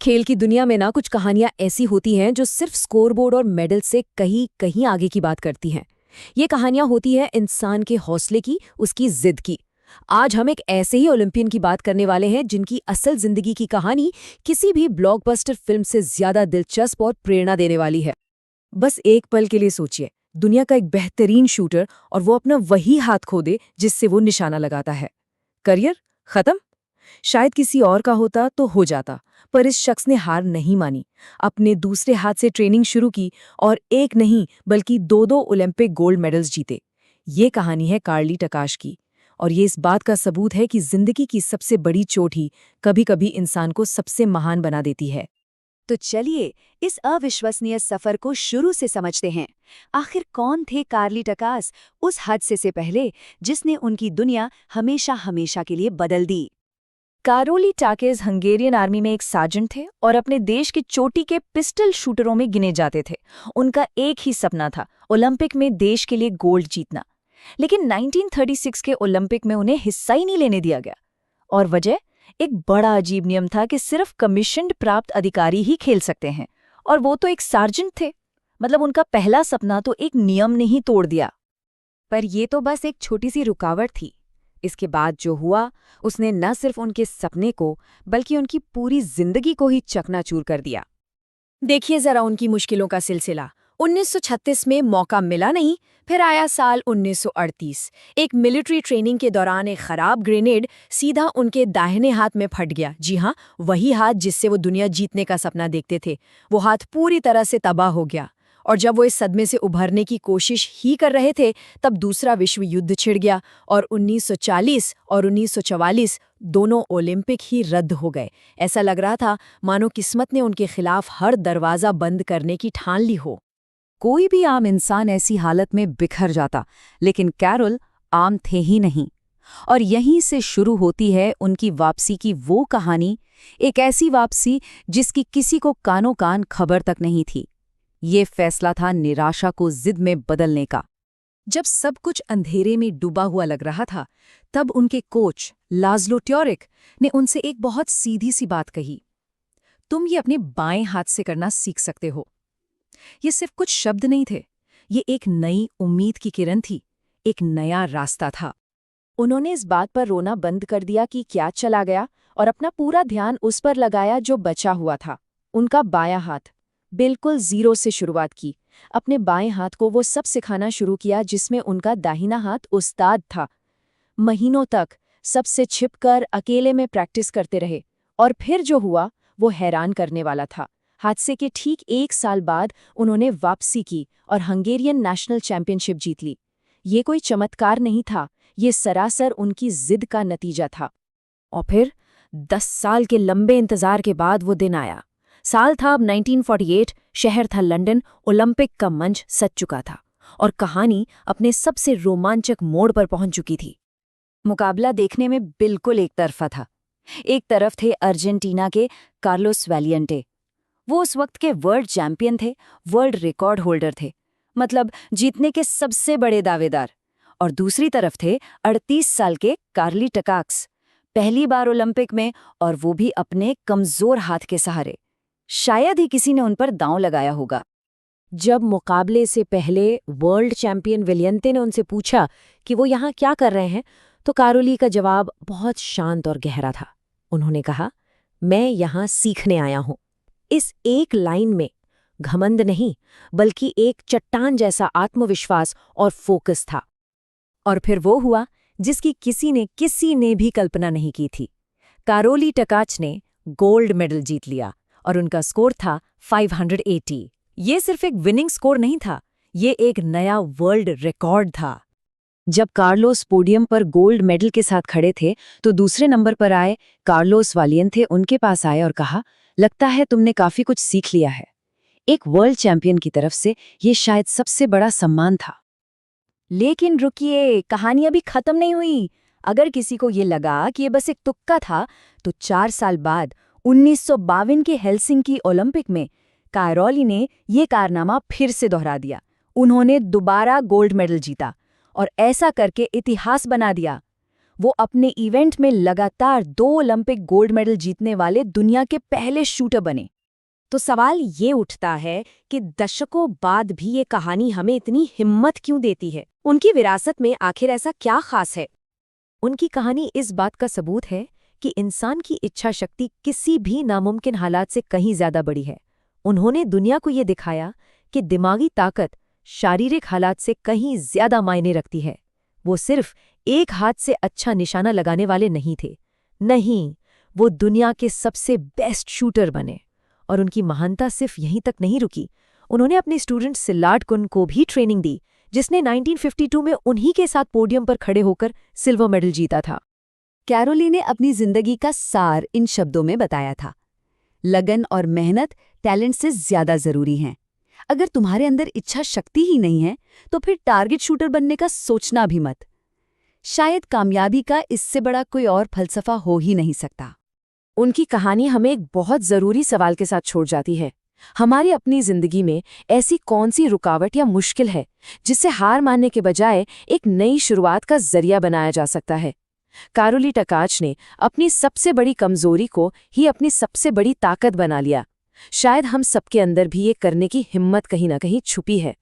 खेल की दुनिया में ना कुछ कहानियां ऐसी होती हैं जो सिर्फ स्कोरबोर्ड और मेडल से कहीं कहीं आगे की बात करती हैं। ये कहानियां होती हैं इंसान के हौसले की, उसकी जिद की। आज हम एक ऐसे ही ओलंपियन की बात करने वाले हैं जिनकी असल जिंदगी की कहानी किसी भी ब्लॉकबस्टर फिल्म से ज्यादा दिलचस्प और प्रेरणा देने वाली है। बस एक पल के लिए सोचिए, दुनिया का एक बेहतरीन शूटर और वो अपना वही हाथ खो दे जिससे वो निशाना लगाता है। करियर खत्म? शायद किसी और का होता तो हो जाता, पर इस शख्स ने हार नहीं मानी। अपने दूसरे हाथ से ट्रेनिंग शुरू की और एक नहीं बल्कि दो ओलंपिक गोल्ड मेडल्स जीते। ये कहानी है कार्ली टकाश की, और ये इस बात का सबूत है कि जिंदगी की सबसे बड़ी चोट ही कभी-कभी इंसान को सबसे महान बना देती है। तो चलिए इस अविश्वसनीय सफर को शुरू से समझते हैं। आखिर कौन थे कार्ली टकास उस हादसे से पहले जिसने उनकी दुनिया हमेशा हमेशा के लिए बदल दी। कारोली टाकेज हंगेरियन आर्मी में एक सार्जेंट थे और अपने देश की चोटी के पिस्टल शूटरों में गिने जाते थे। उनका एक ही सपना था, ओलंपिक में देश के लिए गोल्ड जीतना। लेकिन 1936 के ओलंपिक में उन्हें हिस्सा ही नहीं लेने दिया गया। और वजह एक बड़ा अजीब नियम था कि सिर्फ कमीशन्ड प्राप्त अधिकारी ही खेल सकते हैं, और वो तो एक सार्जेंट थे। मतलब उनका पहला सपना तो एक नियम ने ही तोड़ दिया। पर ये तो बस एक छोटी सी रुकावट थी। इसके बाद जो हुआ उसने न सिर्फ उनके सपने को बल्कि उनकी पूरी जिंदगी को ही चकनाचूर कर दिया। देखिए जरा उनकी मुश्किलों का सिलसिला। 1936 में मौका मिला नहीं, फिर आया साल 1938। एक मिलिट्री ट्रेनिंग के दौरान एक खराब ग्रेनेड सीधा उनके दाहिने हाथ में फट गया। जी हाँ, वही हाथ जिससे वो दुनिया जीतने का सपना देखते थे। वो हाथ पूरी तरह से तबाह हो गया, और जब वो इस सदमे से उभरने की कोशिश ही कर रहे थे तब दूसरा विश्व युद्ध छिड़ गया और 1940 और 1944 दोनों ओलंपिक ही रद्द हो गए। ऐसा लग रहा था मानो किस्मत ने उनके खिलाफ हर दरवाज़ा बंद करने की ठान ली हो। कोई भी आम इंसान ऐसी हालत में बिखर जाता, लेकिन कैरोल आम थे ही नहीं। और यहीं से शुरू होती है उनकी वापसी की वो कहानी, एक ऐसी वापसी जिसकी किसी को कानो कान खबर तक नहीं थी। ये फैसला था निराशा को जिद में बदलने का। जब सब कुछ अंधेरे में डूबा हुआ लग रहा था, तब उनके कोच लाज़लो ट्योरिक ने उनसे एक बहुत सीधी सी बात कही, तुम ये अपने बाएं हाथ से करना सीख सकते हो। ये सिर्फ कुछ शब्द नहीं थे, ये एक नई उम्मीद की किरण थी, एक नया रास्ता था। उन्होंने इस बात पर रोना बंद कर दिया कि क्या चला गया और अपना पूरा ध्यान उस पर लगाया जो बचा हुआ था, उनका बायां हाथ। बिल्कुल जीरो से शुरुआत की। अपने बाएं हाथ को वो सब सिखाना शुरू किया जिसमें उनका दाहिना हाथ उस्ताद था। महीनों तक सबसे छिपकर अकेले में प्रैक्टिस करते रहे, और फिर जो हुआ वो हैरान करने वाला था। हादसे के ठीक 1 साल बाद उन्होंने वापसी की और हंगेरियन नेशनल चैंपियनशिप जीत ली। ये कोई चमत्कार नहीं था, ये सरासर उनकी जिद का नतीजा था। और फिर 10 साल के लंबे इंतजार के बाद वो दिन आया। साल था अब 1948, शहर था लंदन, ओलंपिक का मंच सज चुका था और कहानी अपने सबसे रोमांचक मोड़ पर पहुंच चुकी थी। मुकाबला देखने में बिल्कुल एक तरफा था। एक तरफ थे अर्जेंटीना के कार्लोस वैलियंटे। वो उस वक्त के वर्ल्ड चैंपियन थे, वर्ल्ड रिकॉर्ड होल्डर थे, मतलब जीतने के सबसे बड़े दावेदार। और दूसरी तरफ थे 38 साल के कार्ली टकास, पहली बार ओलंपिक में, और वो भी अपने कमजोर हाथ के सहारे। शायद ही किसी ने उन पर दांव लगाया होगा। जब मुकाबले से पहले वर्ल्ड चैंपियन विलियंते ने उनसे पूछा कि वो यहाँ क्या कर रहे हैं, तो कारोली का जवाब बहुत शांत और गहरा था। उन्होंने कहा, मैं यहाँ सीखने आया हूँ। इस एक लाइन में घमंड नहीं, बल्कि एक चट्टान जैसा आत्मविश्वास और फोकस था। और फिर वो हुआ जिसकी किसी ने भी कल्पना नहीं की थी। कारोली टकाच ने गोल्ड मेडल जीत लिया और उनका स्कोर था 580। ये सिर्फ एक विनिंग स्कोर नहीं था, ये एक नया वर्ल्ड रिकॉर्ड था। जब कार्लोस पोडियम पर गोल्ड मेडल के साथ खड़े थे तो दूसरे नंबर पर आए कार्लोस वालियंते उनके पास आए और कहा, लगता है तुमने काफी कुछ सीख लिया है। एक वर्ल्ड चैंपियन की तरफ से ये शायद सबसे बड़ा सम्मान था। लेकिन रुकिए, कहानी अभी खत्म नहीं हुई। अगर किसी को ये लगा कि ये बस एक तुक्का था, तो 4 साल बाद 1952 के हेलसिंकी ओलंपिक में कायरोली ने ये कारनामा फिर से दोहरा दिया। उन्होंने दोबारा गोल्ड मेडल जीता और ऐसा करके इतिहास बना दिया। वो अपने इवेंट में लगातार 2 ओलंपिक गोल्ड मेडल जीतने वाले दुनिया के पहले शूटर बने। तो सवाल ये उठता है कि दशकों बाद भी ये कहानी हमें इतनी हिम्मत क्यों देती है? उनकी विरासत में आखिर ऐसा क्या खास है? उनकी कहानी इस बात का सबूत है कि इंसान की इच्छा शक्ति किसी भी नामुमकिन हालात से कहीं ज्यादा बड़ी है। उन्होंने दुनिया को ये दिखाया कि दिमागी ताकत शारीरिक हालात से कहीं ज्यादा मायने रखती है। वो सिर्फ एक हाथ से अच्छा निशाना लगाने वाले नहीं थे। नहीं, वो दुनिया के सबसे बेस्ट शूटर बने। और उनकी महानता सिर्फ यहीं तक नहीं रुकी। उन्होंने अपने स्टूडेंट सिलार्ड कुन को भी ट्रेनिंग दी, जिसने 1952 में उन्हीं के साथ पोडियम पर खड़े होकर सिल्वर मेडल जीता था। कैरोली ने अपनी जिंदगी का सार इन शब्दों में बताया था। लगन और मेहनत टैलेंट से ज्यादा जरूरी हैं। अगर तुम्हारे अंदर इच्छा शक्ति ही नहीं है तो फिर टारगेट शूटर बनने का सोचना भी मत। शायद कामयाबी का इससे बड़ा कोई और फलसफा हो ही नहीं सकता। उनकी कहानी हमें एक बहुत ज़रूरी सवाल के साथ छोड़ जाती है। हमारी अपनी ज़िंदगी में ऐसी कौन सी रुकावट या मुश्किल है जिसे हार मानने के बजाय एक नई शुरुआत का जरिया बनाया जा सकता है? कैरोली टकाच ने अपनी सबसे बड़ी कमजोरी को ही अपनी सबसे बड़ी ताकत बना लिया। शायद हम सबके अंदर भी ये करने की हिम्मत कहीं ना कहीं छुपी है।